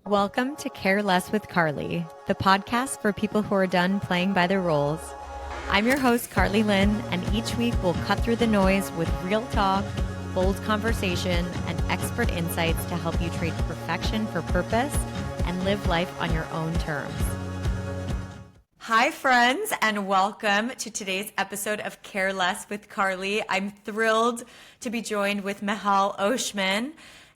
Welcome to Care Less with Carly, the podcast for people who are done playing by their roles. I'm your host, Carly Lynn, and each week we'll cut through the noise with real talk, bold conversation, and expert insights to help you trade perfection for purpose and live life on your own terms. Hi, friends, and welcome to today's episode of Care Less with Carly. I'm thrilled to be joined with Michal Oshman,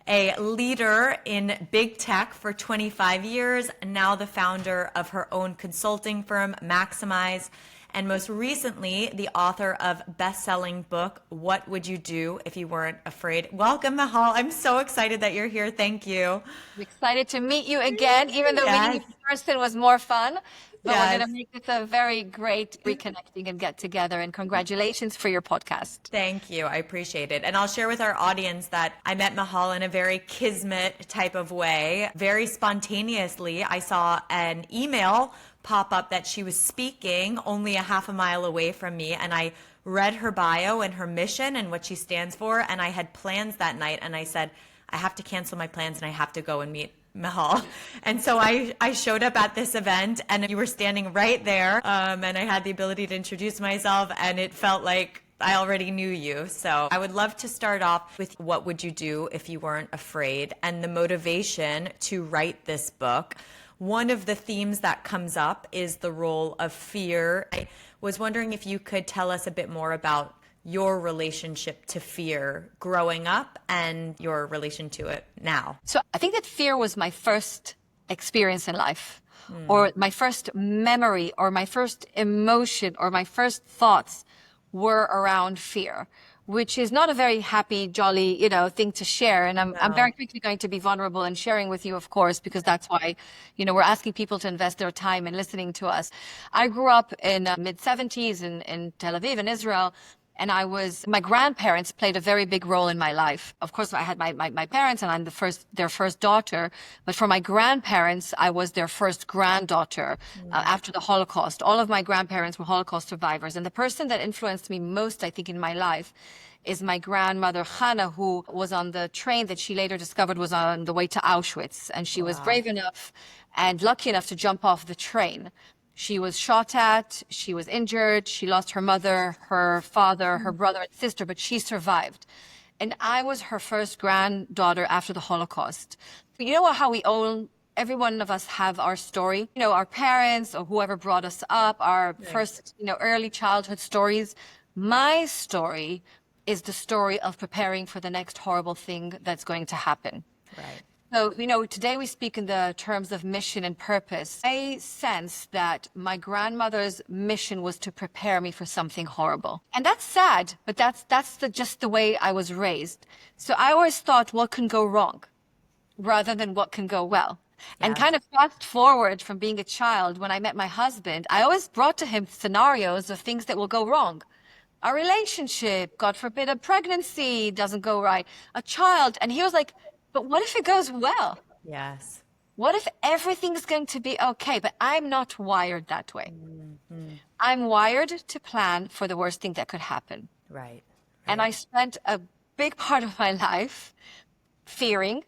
a leader in big tech for 25 years, now the founder of her own consulting firm, Maximize, and most recently, the author of best-selling book, What Would You Do If You Weren't Afraid? Welcome, Michal. I'm so excited that you're here. Thank you. I'm excited to meet you again, even though meeting you in person was more fun. But we're going to make this a very great reconnecting and get together. And congratulations for your podcast. Thank you. I appreciate it. And I'll share with our audience that I met Michal in a very kismet type of way. Very spontaneously, I saw an email pop up that she was speaking only a half a mile away from me. And I read her bio and her mission and what she stands for. And I had plans that night. And I said, I have to cancel my plans and I have to go and meet Michal. And so I showed up at this event and you were standing right there. And I had the ability to introduce myself and it felt like I already knew you. So I would love to start off with what would you do if you weren't afraid and the motivation to write this book. One of the themes that comes up is the role of fear. I was wondering if you could tell us a bit more about your relationship to fear growing up and your relation to it now. So I think that fear was my first experience in life, or my first memory, or my first emotion, or my first thoughts were around fear, which is not a very happy, jolly, thing to share. And I'm very quickly going to be vulnerable and sharing with you, of course, because that's why, we're asking people to invest their time in listening to us. I grew up in mid-70s in Tel Aviv in Israel. And my grandparents played a very big role in my life. Of course, I had my parents and I'm their first daughter. But for my grandparents, I was their first granddaughter after the Holocaust. All of my grandparents were Holocaust survivors. And the person that influenced me most, I think, in my life is my grandmother, Hannah, who was on the train that she later discovered was on the way to Auschwitz. And she was brave enough and lucky enough to jump off the train. She was shot at, she was injured, she lost her mother, her father, her brother and sister, but she survived. And I was her first granddaughter after the Holocaust. You know how every one of us have our story, our parents or whoever brought us up, our first, early childhood stories. My story is the story of preparing for the next horrible thing that's going to happen. Right. So, today we speak in the terms of mission and purpose. I sense that my grandmother's mission was to prepare me for something horrible. And that's sad, but that's just the way I was raised. So I always thought what can go wrong rather than what can go well. Yeah. And kind of fast forward from being a child, when I met my husband, I always brought to him scenarios of things that will go wrong. A relationship, God forbid, a pregnancy doesn't go right, a child. And he was like, but what if it goes well? Yes. What if everything's going to be okay? But I'm not wired that way. Mm-hmm. I'm wired to plan for the worst thing that could happen. Right. And I spent a big part of my life fearing,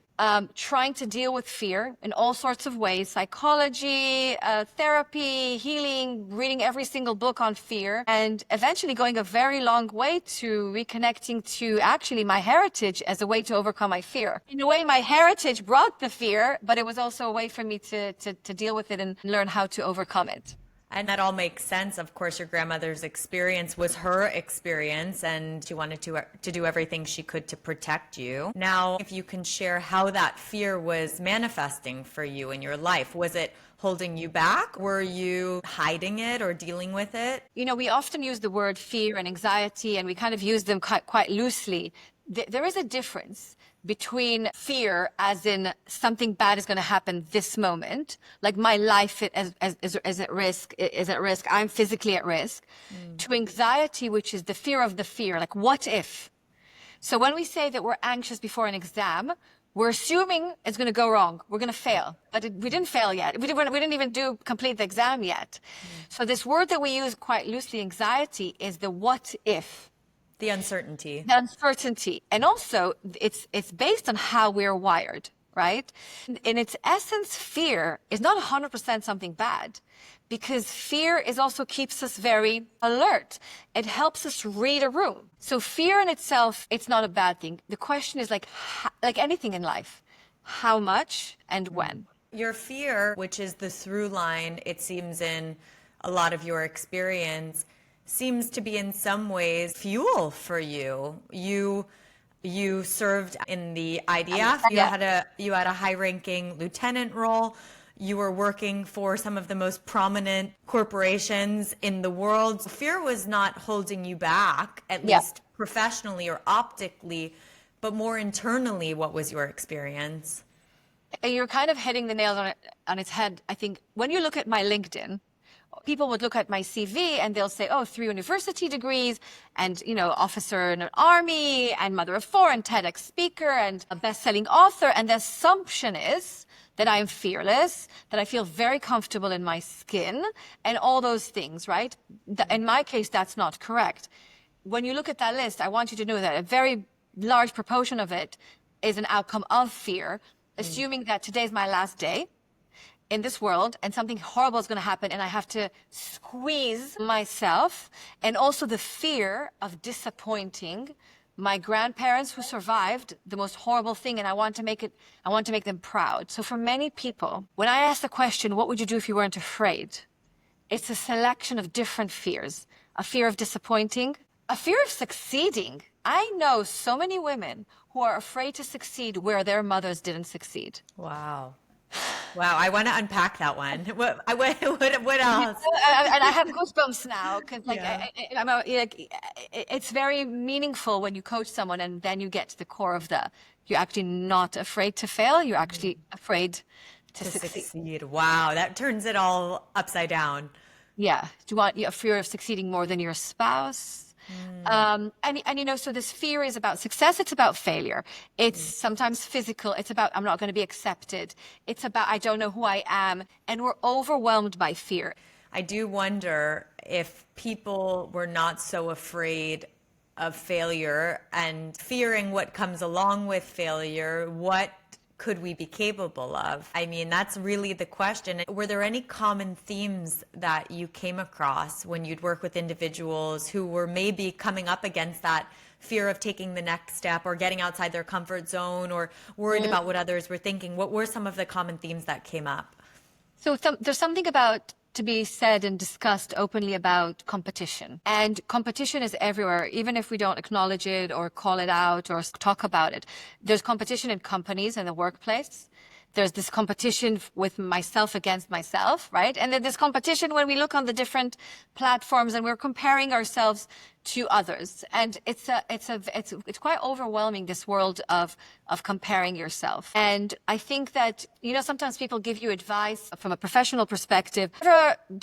trying to deal with fear in all sorts of ways, psychology, therapy, healing, reading every single book on fear, and eventually going a very long way to reconnecting to actually my heritage as a way to overcome my fear. In a way, my heritage brought the fear, but it was also a way for me to deal with it and learn how to overcome it. And that all makes sense. Of course, your grandmother's experience was her experience and she wanted to do everything she could to protect you. Now, if you can share how that fear was manifesting for you in your life, was it holding you back? Were you hiding it or dealing with it? We often use the word fear and anxiety and we kind of use them quite loosely. There is a difference between fear as in something bad is going to happen this moment, like my life is at risk, I'm physically at risk, to anxiety, which is the fear of the fear, like what if? So when we say that we're anxious before an exam, we're assuming it's going to go wrong. We're going to fail, but we didn't fail yet. We didn't even complete the exam yet. So this word that we use quite loosely, anxiety, is the what if. The uncertainty. The uncertainty. And also it's based on how we're wired, right? In its essence, fear is not 100% something bad, because fear is also keeps us very alert. It helps us read a room. So fear in itself, it's not a bad thing. The question is like anything in life, how much and when? Your fear, which is the through line, it seems, in a lot of your experience, seems to be in some ways fuel for you. You served in the IDF. You had a high-ranking lieutenant role. You were working for some of the most prominent corporations in the world. Fear was not holding you back, at least professionally or optically, but more internally. What was your experience? You're kind of hitting the nail on its head. I think when you look at my LinkedIn, people would look at my CV and they'll say, oh, 3 university degrees and, officer in an army and mother of 4 and TEDx speaker and a best-selling author. And the assumption is that I'm fearless, that I feel very comfortable in my skin and all those things, right? In my case, that's not correct. When you look at that list, I want you to know that a very large proportion of it is an outcome of fear, assuming that today's my last day in this world and something horrible is going to happen and I have to squeeze myself, and also the fear of disappointing my grandparents who survived the most horrible thing, and I want to make them proud. So for many people, when I ask the question, what would you do if you weren't afraid? It's a selection of different fears. A fear of disappointing, a fear of succeeding. I know so many women who are afraid to succeed where their mothers didn't succeed. Wow. Wow, I want to unpack that one. What else? And I have goosebumps now because, it's very meaningful when you coach someone and then you get to the core of you're actually not afraid to fail. You're actually afraid to succeed. Wow, that turns it all upside down. Yeah. Do you want a fear of succeeding more than your spouse? So this fear is about success. It's about failure. It's sometimes physical. It's about, I'm not going to be accepted. It's about, I don't know who I am. And we're overwhelmed by fear. I do wonder if people were not so afraid of failure and fearing what comes along with failure, what could we be capable of? I mean, that's really the question. Were there any common themes that you came across when you'd work with individuals who were maybe coming up against that fear of taking the next step or getting outside their comfort zone or worried about what others were thinking? What were some of the common themes that came up? So there's something to be said and discussed openly about competition. And competition is everywhere, even if we don't acknowledge it or call it out or talk about it. There's competition in companies and the workplace. There's this competition with myself against myself, right? And then there's competition when we look on the different platforms and we're comparing ourselves to others. And it's quite overwhelming, this world of comparing yourself. And I think that, sometimes people give you advice from a professional perspective.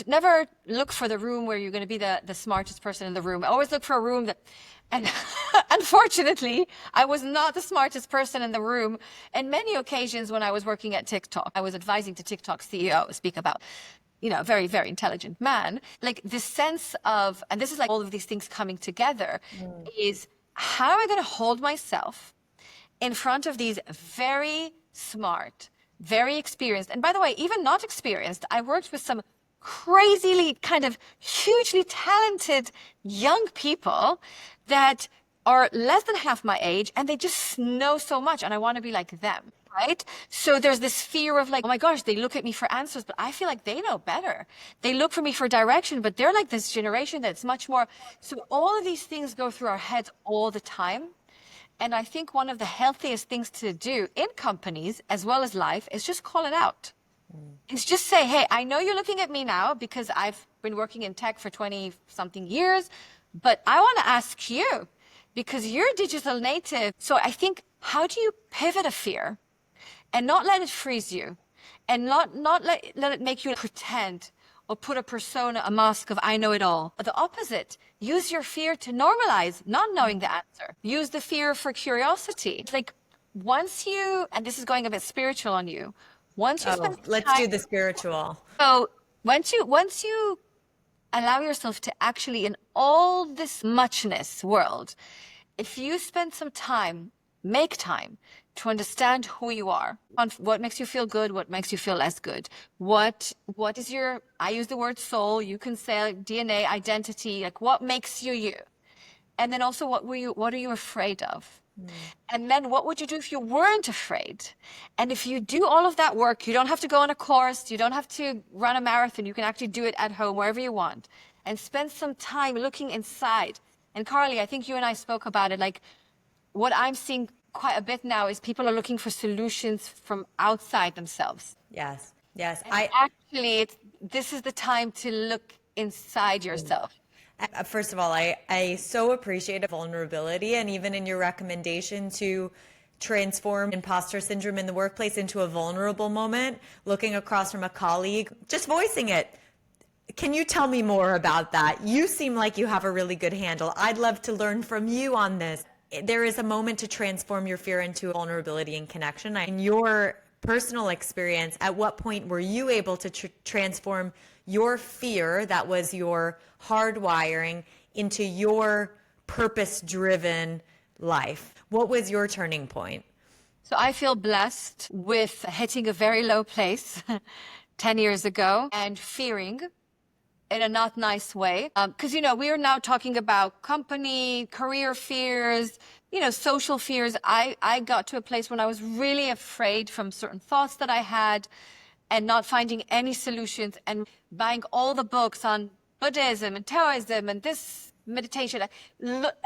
Never look for the room where you're going to be the smartest person in the room. Always look for a room and unfortunately, I was not the smartest person in the room. And many occasions when I was working at TikTok, I was advising the TikTok CEO speak about, a very, very intelligent man. Like this sense of, and this is like all of these things coming together, is how am I going to hold myself in front of these very smart, very experienced, and by the way, even not experienced, I worked with some crazily kind of hugely talented young people that are less than half my age and they just know so much and I want to be like them, right? So there's this fear of like, oh my gosh, they look at me for answers, but I feel like they know better. They look for me for direction, but they're like this generation that's much more. So all of these things go through our heads all the time. And I think one of the healthiest things to do in companies as well as life is just call it out. It's just say, hey, I know you're looking at me now because I've been working in tech for 20 something years, but I want to ask you because you're a digital native. So I think, how do you pivot a fear and not let it freeze you and not let it make you pretend or put a persona, a mask of I know it all. But the opposite, use your fear to normalize not knowing the answer. Use the fear for curiosity. It's like once you, and this is going a bit spiritual on you, once you spend let's do the spiritual. So once you allow yourself to actually, in all this muchness world, if you spend some time make time to understand who you are, on what makes you feel good, what makes you feel less good, what is your, I use the word soul, you can say DNA, identity, like what makes you you. And then also what are you afraid of? And then what would you do if you weren't afraid? And if you do all of that work, you don't have to go on a course, you don't have to run a marathon, you can actually do it at home, wherever you want, and spend some time looking inside. And Carly, I think you and I spoke about it, like what I'm seeing quite a bit now is people are looking for solutions from outside themselves. Yes. Yes. And actually, this is the time to look inside yourself. First of all, I so appreciate the vulnerability, and even in your recommendation to transform imposter syndrome in the workplace into a vulnerable moment, looking across from a colleague, just voicing it. Can you tell me more about that? You seem like you have a really good handle. I'd love to learn from you on this. There is a moment to transform your fear into vulnerability and connection. In your personal experience, at what point were you able to transform your fear, that was your hardwiring, into your purpose-driven life? What was your turning point? So I feel blessed with hitting a very low place 10 years ago and fearing in a not nice way. Because, we are now talking about company, career fears, social fears. I got to a place when I was really afraid from certain thoughts that I had and not finding any solutions, and buying all the books on Buddhism and Taoism and this meditation,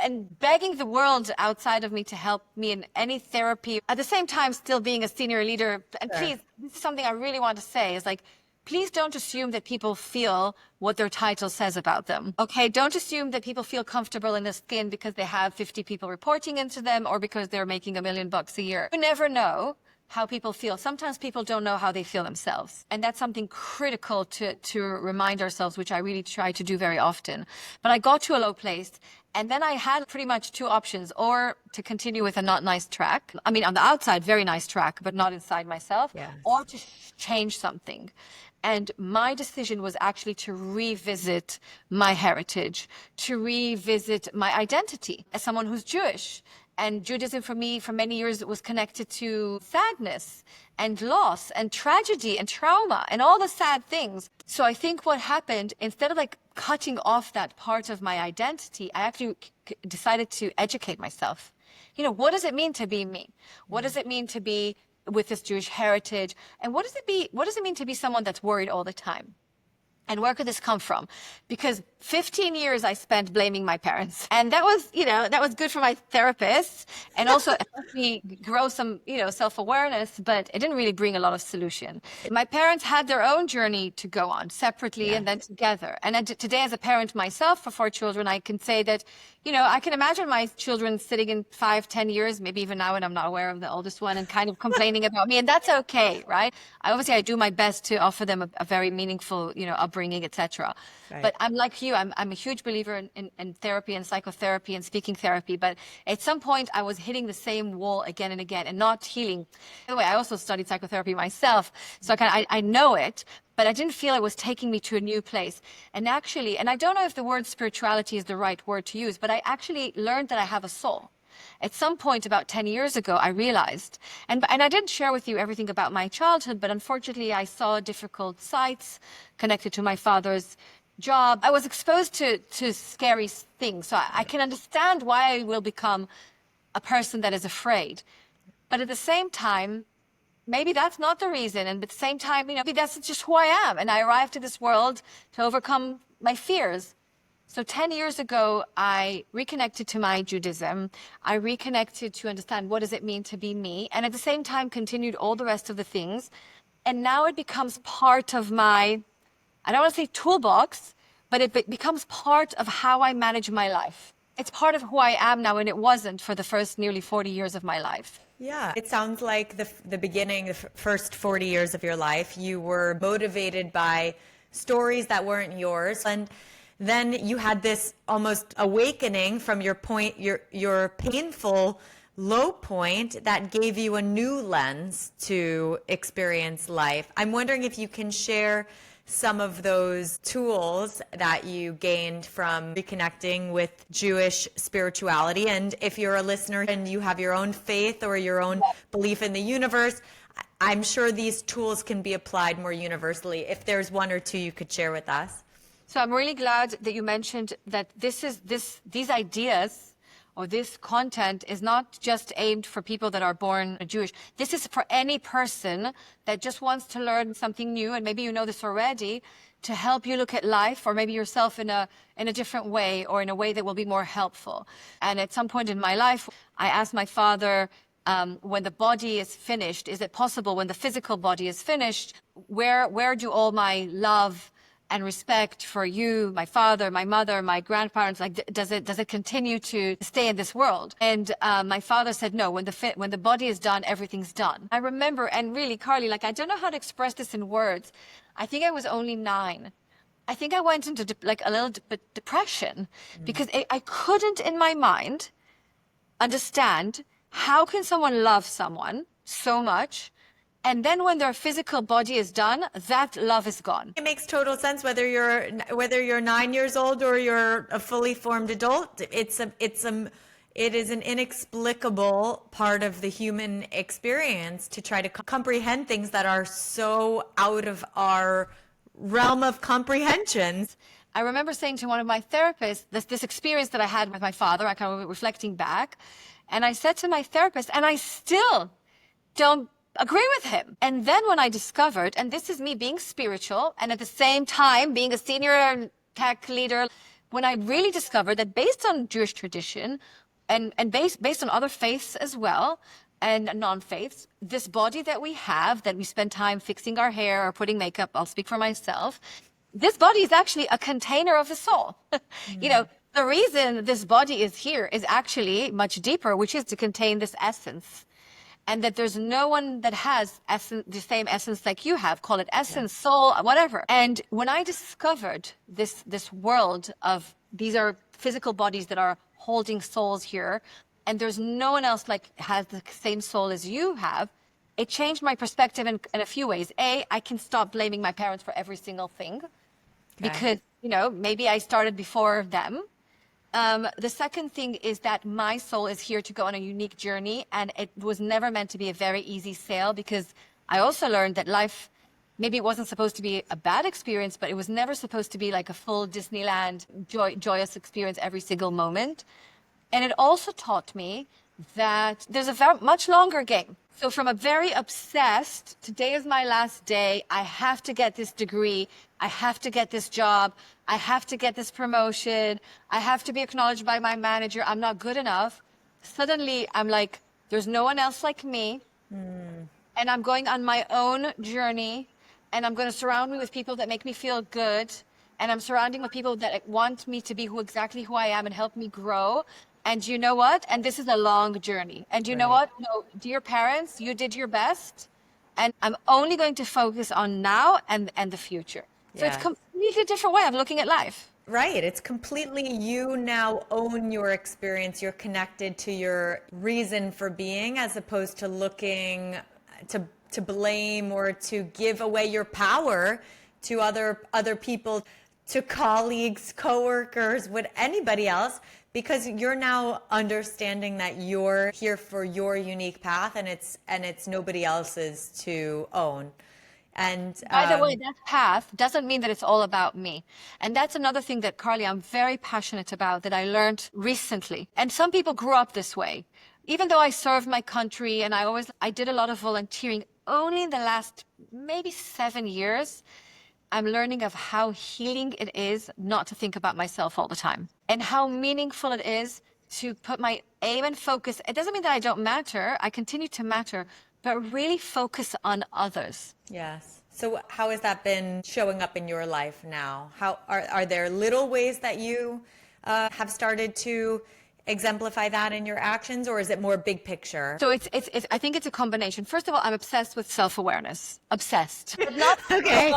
and begging the world outside of me to help me in any therapy. At the same time, still being a senior leader. And Sure. please, this is something I really want to say, is like, please don't assume that people feel what their title says about them. Okay, don't assume that people feel comfortable in their skin because they have 50 people reporting into them or because they're making $1 million a year. You never know how people feel. Sometimes people don't know how they feel themselves. And that's something critical to remind ourselves, which I really try to do very often. But I got to a low place, and then I had pretty much two options: or to continue with a not nice track. I mean, on the outside, very nice track, but not inside myself. Yes. Or to change something. And my decision was actually to revisit my heritage, to revisit my identity as someone who's Jewish. And Judaism for me, for many years, was connected to sadness and loss and tragedy and trauma and all the sad things. So I think what happened, instead of like cutting off that part of my identity, I actually decided to educate myself. What does it mean to be me? What does it mean to be with this Jewish heritage? And what does it mean to be someone that's worried all the time? And where could this come from? Because 15 years I spent blaming my parents. And that was, that was good for my therapist. And also it helped me grow some, self-awareness, but it didn't really bring a lot of solution. My parents had their own journey to go on separately and then together. And today, as a parent myself for 4 children, I can say that, I can imagine my children sitting in 5-10 years, maybe even now when I'm not aware of the oldest one, and kind of complaining about me. And that's okay, right? I do my best to offer them a very meaningful, upbringing, etc. Right. But I'm like you, I'm a huge believer in therapy and psychotherapy and speaking therapy. But at some point I was hitting the same wall again and again and not healing. By the way, I also studied psychotherapy myself, so I know it, but I didn't feel it was taking me to a new place. And actually, and I don't know if the word spirituality is the right word to use, but I actually learned that I have a soul. At some point about 10 years ago, I realized, and I didn't share with you everything about my childhood, but unfortunately I saw difficult sites connected to my father's job. I was exposed to scary things. So I can understand why I will become a person that is afraid. But at the same time, maybe that's not the reason. And at the same time, maybe that's just who I am. And I arrived to this world to overcome my fears. So 10 years ago, I reconnected to my Judaism. I reconnected to understand what does it mean to be me. And at the same time, continued all the rest of the things. And now it becomes part of my, I don't want to say toolbox, but it becomes part of how I manage my life. It's part of who I am now, and it wasn't for the first nearly 40 years of my life. Yeah, it sounds like the beginning, the first 40 years of your life, you were motivated by stories that weren't yours. And then you had this almost awakening from your painful low point that gave you a new lens to experience life. I'm wondering if you can share some of those tools that you gained from reconnecting with Jewish spirituality. And if you're a listener and you have your own faith or your own belief in the universe, I'm sure these tools can be applied more universally. If there's one or two you could share with us. So I'm really glad that you mentioned that these ideas or this content is not just aimed for people that are born Jewish. This is for any person that just wants to learn something new, and maybe you know this already, to help you look at life or maybe yourself in a different way, or in a way that will be more helpful. And at some point in my life, I asked my father, when the body is finished, is it possible when the physical body is finished, where do all my love and respect for you, my father, my mother, my grandparents, like, does it continue to stay in this world? And my father said, no, when the body is done, everything's done. I remember, and really, Carly, like, I don't know how to express this in words. I think I was only 9. I think I went into a little depression because I couldn't in my mind understand, how can someone love someone so much, and then when their physical body is done, that love is gone? It makes total sense whether you're 9 years old or you're a fully formed adult. It is an inexplicable part of the human experience to try to comprehend things that are so out of our realm of comprehension. I remember saying to one of my therapists, this experience that I had with my father, I kind of reflecting back, and I said to my therapist, and I still don't agree with him. And then when I discovered, and this is me being spiritual and at the same time being a senior tech leader, when I really discovered that based on Jewish tradition and based on other faiths as well, and non-faiths, this body that we have, that we spend time fixing our hair or putting makeup, I'll speak for myself, this body is actually a container of the soul. You know, the reason this body is here is actually much deeper, which is to contain this essence. And that there's no one that has the same essence like you have, call it essence, soul, whatever. And when I discovered this world of, these are physical bodies that are holding souls here, and there's no one else like has the same soul as you have, it changed my perspective in a few ways. A, I can stop blaming my parents for every single thing, because, you know, maybe I started before them. The second thing is that my soul is here to go on a unique journey, and it was never meant to be a very easy sail, because I also learned that life, maybe it wasn't supposed to be a bad experience, but it was never supposed to be like a full Disneyland joyous experience every single moment. And it also taught me that there's a much longer game. So from a very obsessed, today is my last day, I have to get this degree, I have to get this job, I have to get this promotion, I have to be acknowledged by my manager, I'm not good enough. Suddenly I'm like, there's no one else like me, and I'm going on my own journey, and I'm going to surround me with people that make me feel good, and I'm surrounding with people that want me to be exactly who I am and help me grow. And you know what? And this is a long journey. And you know what? No, dear parents, you did your best. And I'm only going to focus on now and the future. So it's a completely different way of looking at life. Right. It's completely, you now own your experience. You're connected to your reason for being, as opposed to looking to blame or to give away your power to other people, to colleagues, coworkers, with anybody else. Because you're now understanding that you're here for your unique path, and it's nobody else's to own. And by the way, that path doesn't mean that it's all about me. And that's another thing that, Carly, I'm very passionate about, that I learned recently. And some people grew up this way. Even though I served my country and I did a lot of volunteering, only in the last maybe 7 years, I'm learning of how healing it is not to think about myself all the time, and how meaningful it is to put my aim and focus. It doesn't mean that I don't matter. I continue to matter, but really focus on others. Yes. So how has that been showing up in your life now? How are there little ways that you have started to exemplify that in your actions, or is it more big picture? So it's I think it's a combination. First of all, I'm obsessed with self-awareness. Obsessed. But not Okay.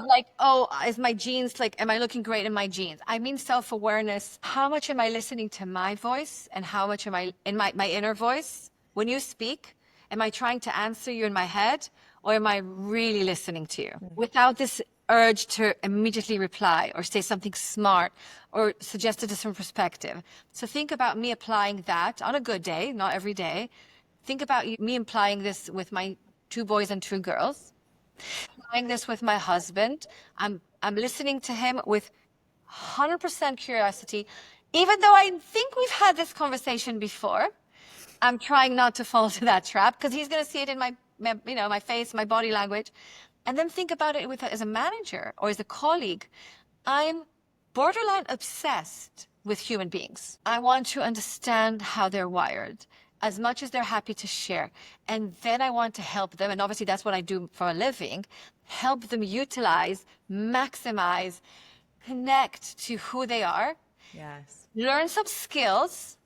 like, oh, is my jeans, like, am I looking great in my jeans? I mean self-awareness. How much am I listening to my voice, and how much am I in my inner voice? When you speak, am I trying to answer you in my head, or am I really listening to you? Without this urge to immediately reply or say something smart or suggest a different perspective. So think about me applying that on a good day, not every day. Think about me applying this with my 2 boys and 2 girls, applying this with my husband. I'm listening to him with 100% curiosity, even though I think we've had this conversation before. I'm trying not to fall into that trap because he's going to see it in my face, my body language. And then think about it as a manager or as a colleague. I'm borderline obsessed with human beings. I want to understand how they're wired as much as they're happy to share. And then I want to help them. And obviously that's what I do for a living. Help them utilize, maximize, connect to who they are. Yes. Learn some skills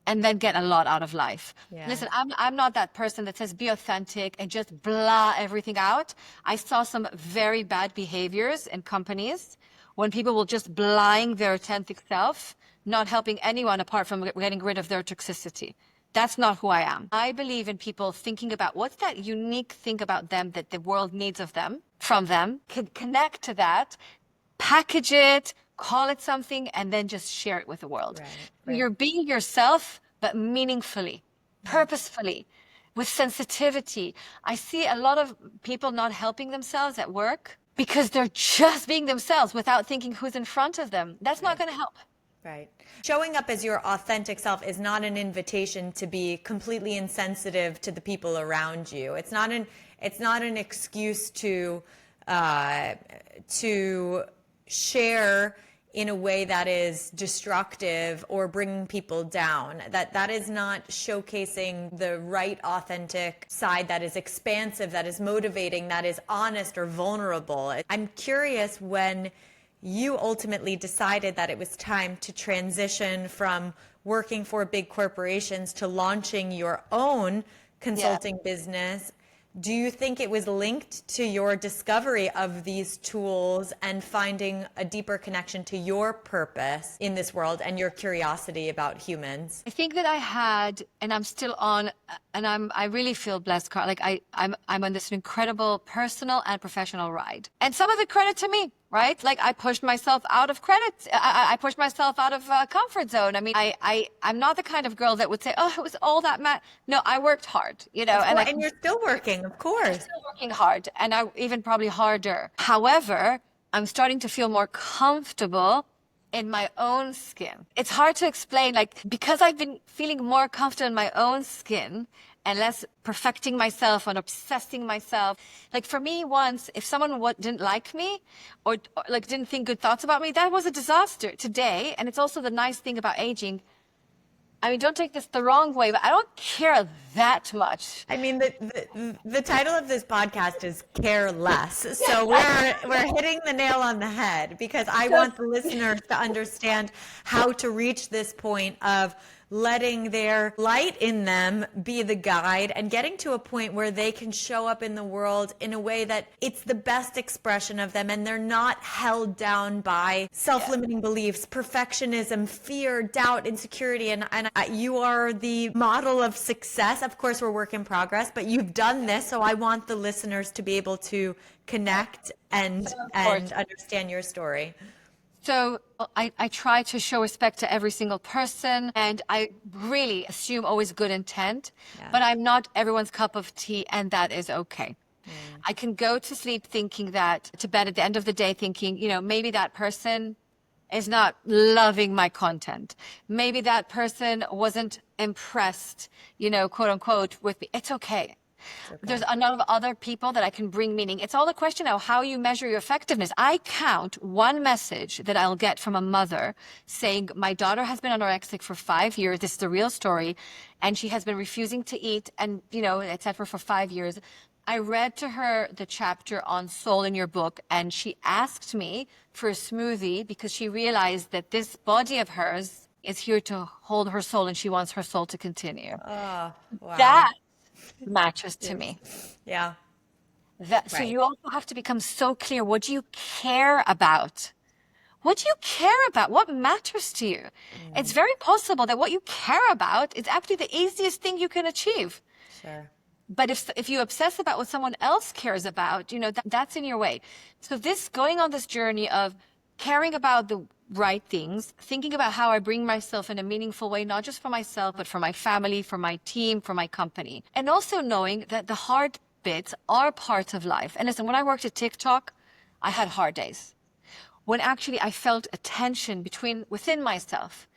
and then get a lot out of life. Yeah. Listen, I'm not that person that says be authentic and just blah everything out. I saw some very bad behaviors in companies when people will just blind their authentic self, not helping anyone apart from getting rid of their toxicity. That's not who I am. I believe in people thinking about what's that unique thing about them that the world needs of them, from them, can connect to that, package it, call it something, and then just share it with the world. Right. You're being yourself, but meaningfully, purposefully, with sensitivity. I see a lot of people not helping themselves at work because they're just being themselves without thinking who's in front of them. That's not going to help. Right. Showing up as your authentic self is not an invitation to be completely insensitive to the people around you. It's not an excuse to share in a way that is destructive or bringing people down. That is not showcasing the right authentic side that is expansive, that is motivating, that is honest or vulnerable. I'm curious, when you ultimately decided that it was time to transition from working for big corporations to launching your own consulting business, do you think it was linked to your discovery of these tools and finding a deeper connection to your purpose in this world and your curiosity about humans? I think that I had, and I'm still on, and I really feel blessed, Carl. Like I'm on this incredible personal and professional ride, and some of it credit to me, right? Like I pushed myself out of credit. I pushed myself out of comfort zone. I mean, I'm not the kind of girl that would say, oh, it was all that No, I worked hard, And you're still working, of course. I'm still working hard, and I even probably harder. However, I'm starting to feel more comfortable in my own skin. It's hard to explain, like, because I've been feeling more comfortable in my own skin and less perfecting myself and obsessing myself. Like for me, once, if someone didn't like me or like didn't think good thoughts about me, that was a disaster. Today, and it's also the nice thing about aging, I mean, don't take this the wrong way, but I don't care that much. I mean, the title of this podcast is Care Less. So we're hitting the nail on the head, because I want the listeners to understand how to reach this point of letting their light in them be the guide and getting to a point where they can show up in the world in a way that it's the best expression of them, and they're not held down by self-limiting beliefs, perfectionism, fear, doubt, insecurity. And you are the model of success. Of course, we're work in progress, but you've done this. So I want the listeners to be able to connect and understand your story. So I try to show respect to every single person, and I really assume always good intent, but I'm not everyone's cup of tea, and that is okay. I can go to sleep thinking that, to bed at the end of the day thinking, maybe that person is not loving my content. Maybe that person wasn't impressed, quote unquote, with me. It's okay. There's a lot of other people that I can bring meaning. It's all a question of how you measure your effectiveness. I count one message that I'll get from a mother saying, my daughter has been anorexic for 5 years. This is the real story. And she has been refusing to eat and, et cetera, for 5 years. I read to her the chapter on soul in your book, and she asked me for a smoothie because she realized that this body of hers is here to hold her soul, and she wants her soul to continue. Oh, wow. That matters to me. Yeah. So you also have to become so clear. What do you care about? What do you care about? What matters to you? It's very possible that what you care about is actually the easiest thing you can achieve. Sure. But if you obsess about what someone else cares about, that's in your way. So this going on this journey of caring about the right things, thinking about how I bring myself in a meaningful way, not just for myself, but for my family, for my team, for my company. And also knowing that the hard bits are parts of life. And listen, when I worked at TikTok, I had hard days. When actually I felt a tension within myself,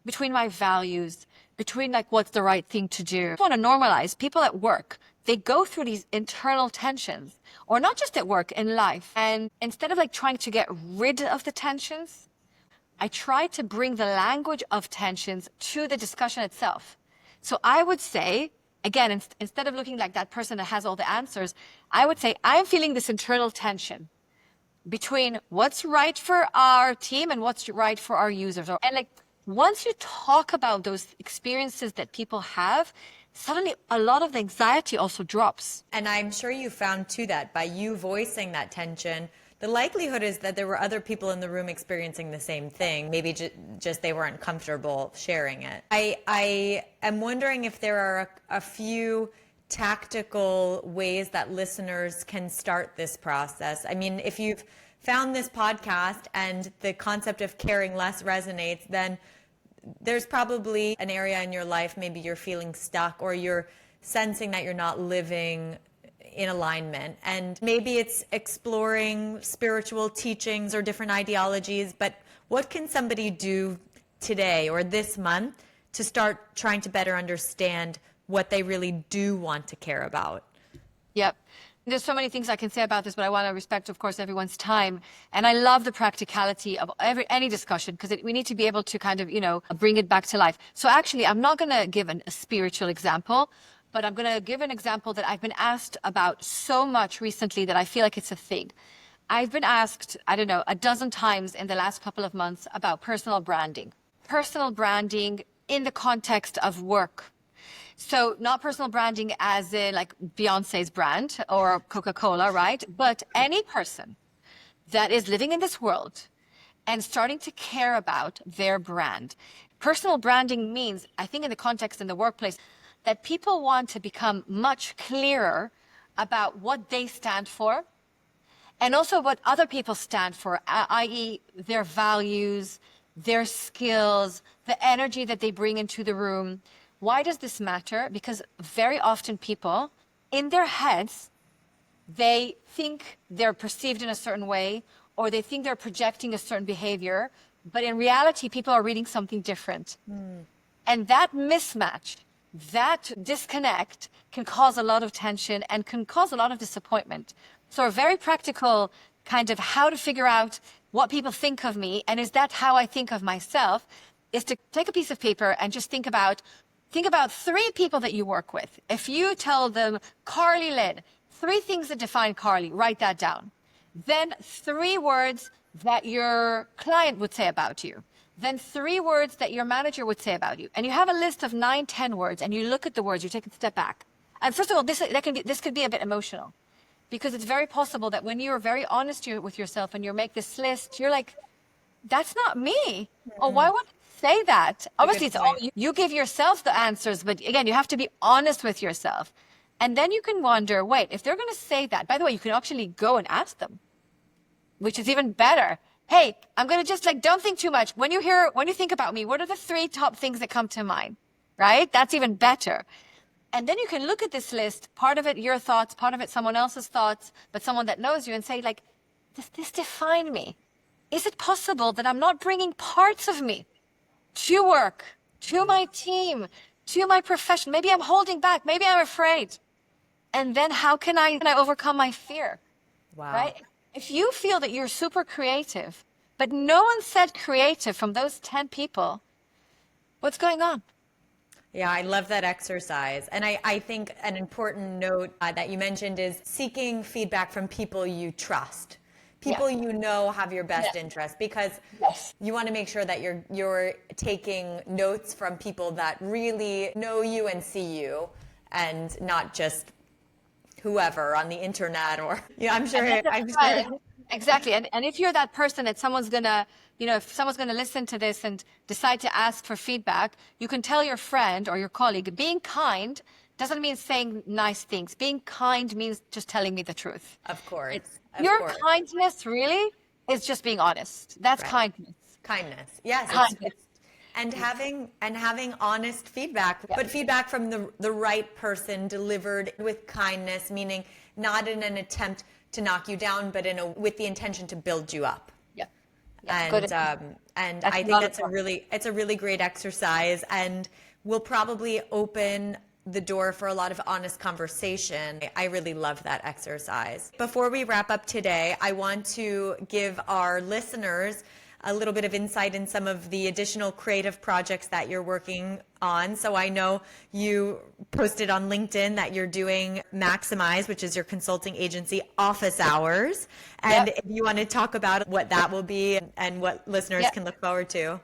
between my values, between like what's the right thing to do. I want to normalize people at work. They go through these internal tensions, or not just at work, in life. And instead of like trying to get rid of the tensions, I try to bring the language of tensions to the discussion itself. So I would say, again, instead of looking like that person that has all the answers, I would say, I'm feeling this internal tension between what's right for our team and what's right for our users. And like, once you talk about those experiences that people have, suddenly a lot of the anxiety also drops. And I'm sure you found too that by you voicing that tension, the likelihood is that there were other people in the room experiencing the same thing. Maybe just they weren't comfortable sharing it. I am wondering if there are a few tactical ways that listeners can start this process. I mean, if you've found this podcast and the concept of caring less resonates, then there's probably an area in your life, maybe you're feeling stuck or you're sensing that you're not living in alignment. And maybe it's exploring spiritual teachings or different ideologies, but what can somebody do today or this month to start trying to better understand what they really do want to care about? Yep. There's so many things I can say about this, but I want to respect, of course, everyone's time. And I love the practicality of any discussion, because we need to be able to kind of, bring it back to life. So actually, I'm not going to give a spiritual example, but I'm going to give an example that I've been asked about so much recently that I feel like it's a thing. I've been asked, I don't know, a dozen times in the last couple of months about personal branding. Personal branding in the context of work. So not personal branding as in like Beyonce's brand or Coca-Cola, right? But any person that is living in this world and starting to care about their brand. Personal branding means, I think in the context in the workplace, that people want to become much clearer about what they stand for and also what other people stand for, i.e. their values, their skills, the energy that they bring into the room. Why does this matter? Because very often people, in their heads, they think they're perceived in a certain way, or they think they're projecting a certain behavior, but in reality, people are reading something different. And that mismatch, that disconnect can cause a lot of tension and can cause a lot of disappointment. So a very practical kind of how to figure out what people think of me, and is that how I think of myself, is to take a piece of paper and just think about 3 people that you work with. If you tell them, Carly Lynn, 3 things that define Carly, write that down. Then 3 words that your client would say about you. Then 3 words that your manager would say about you. And you have a list of 9, 10 words, and you look at the words, you take a step back. And first of all, this could be a bit emotional, because it's very possible that when you're very honest with yourself and you make this list, you're like, that's not me. Or why would say that? Obviously, it's all you give yourself the answers, but again, you have to be honest with yourself. And then you can wonder, wait, if they're going to say that, by the way, you can actually go and ask them, which is even better. Hey, I'm going to just don't think too much. When you think about me, what are the 3 top things that come to mind? Right? That's even better. And then you can look at this list, part of it your thoughts, part of it someone else's thoughts, but someone that knows you, and say does this define me? Is it possible that I'm not bringing parts of me to work, to my team, to my profession? Maybe I'm holding back. Maybe I'm afraid. And then how can I overcome my fear? Wow. Right? If you feel that you're super creative, but no one said creative from those 10 people, what's going on? Yeah, I love that exercise. And I think an important note that you mentioned is seeking feedback from people you trust. People you know have your best interest, because you want to make sure that you're taking notes from people that really know you and see you, and not just whoever on the internet or I'm sure. Exactly. And if you're that person that someone's gonna, if someone's gonna listen to this and decide to ask for feedback, you can tell your friend or your colleague, being kind doesn't mean saying nice things. Being kind means just telling me the truth. Of course. Your kindness really is just being honest. That's Right. kindness. Kindness. Yes. Kindness. And having honest feedback, but feedback from the right person delivered with kindness, meaning not in an attempt to knock you down, but with the intention to build you up. Yeah. And I think it's a really great exercise, and will probably open the door for a lot of honest conversation. I really love that exercise. Before we wrap up today, I want to give our listeners a little bit of insight in some of the additional creative projects that you're working on. So I know you posted on LinkedIn that you're doing Maximize, which is your consulting agency, office hours. And if you want to talk about what that will be and what listeners can look forward to.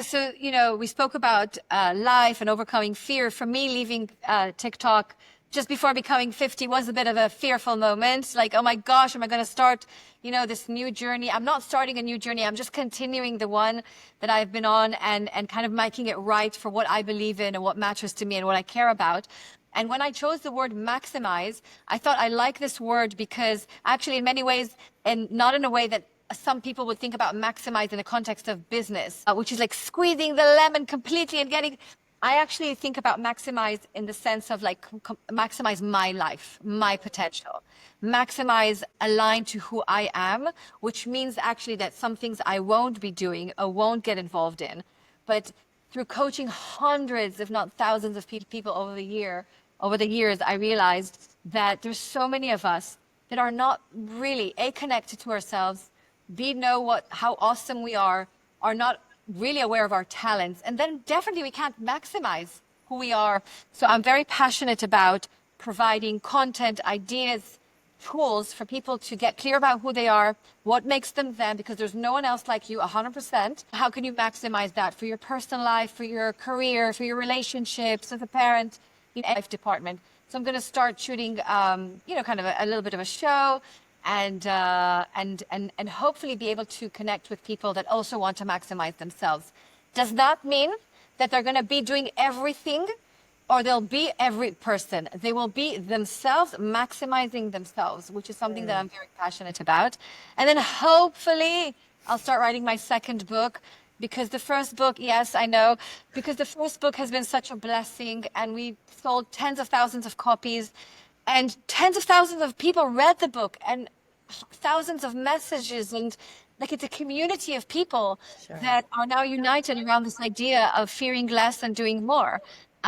So we spoke about life and overcoming fear. For me, leaving TikTok just before becoming 50 was a bit of a fearful moment. Like, oh my gosh, am I going to start, this new journey? I'm not starting a new journey. I'm just continuing the one that I've been on and kind of making it right for what I believe in and what matters to me and what I care about. And when I chose the word maximize, I thought I like this word because actually in many ways, and not in a way that some people would think about maximize in the context of business, which is like squeezing the lemon completely and getting... I actually think about maximize in the sense of like maximize my life, my potential, maximize aligned to who I am, which means actually that some things I won't be doing or won't get involved in. But through coaching hundreds, if not thousands of people over the years, I realized that there's so many of us that are not really connected to ourselves, know how awesome we are not really aware of our talents, and then definitely we can't maximize who we are. So I'm very passionate about providing content, ideas, tools for people to get clear about who they are, what makes them them, because there's no one else like you 100%. How can you maximize that for your personal life, for your career, for your relationships as a parent, life department. So I'm going to start shooting, kind of a little bit of a show, and hopefully be able to connect with people that also want to maximize themselves. Does that mean that they're going to be doing everything, or they'll be every person? They will be themselves, maximizing themselves, which is something that I'm very passionate about. And then hopefully I'll start writing my second book, because the first book, yes, I know, because the first book has been such a blessing, and we sold tens of thousands of copies. And tens of thousands of people read the book, and thousands of messages, and like it's a community of people that are now united around this idea of fearing less and doing more,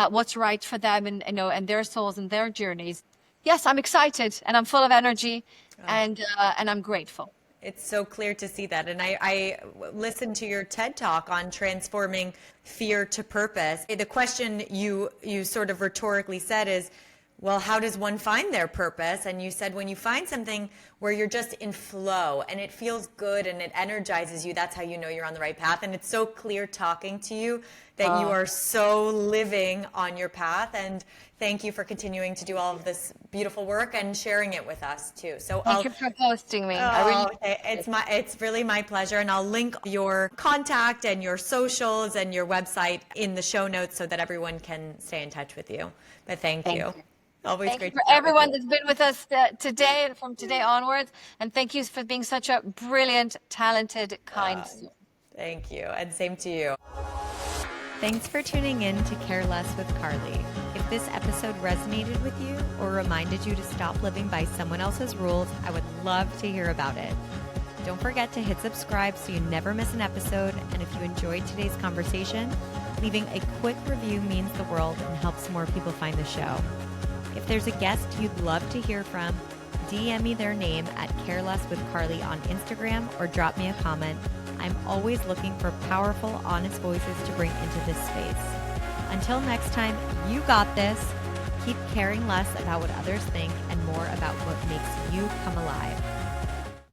what's right for them and their souls and their journeys. Yes, I'm excited and I'm full of energy and I'm grateful. It's so clear to see that. And I listened to your TED Talk on transforming fear to purpose. The question you sort of rhetorically said is, well, how does one find their purpose? And you said when you find something where you're just in flow and it feels good and it energizes you, that's how you know you're on the right path. And it's so clear talking to you that you are so living on your path. And thank you for continuing to do all of this beautiful work and sharing it with us too. So thank you for hosting me. It's really my pleasure. And I'll link your contact and your socials and your website in the show notes so that everyone can stay in touch with you. But thank you. Always thank great you for everyone that's been with us today and from today onwards. And thank you for being such a brilliant, talented, kind soul. Thank you. And same to you. Thanks for tuning in to Care Less with Carly. If this episode resonated with you or reminded you to stop living by someone else's rules, I would love to hear about it. Don't forget to hit subscribe so you never miss an episode. And if you enjoyed today's conversation, leaving a quick review means the world and helps more people find the show. If there's a guest you'd love to hear from, DM me their name at Careless with Carly on Instagram or drop me a comment. I'm always looking for powerful, honest voices to bring into this space. Until next time, you got this. Keep caring less about what others think and more about what makes you come alive.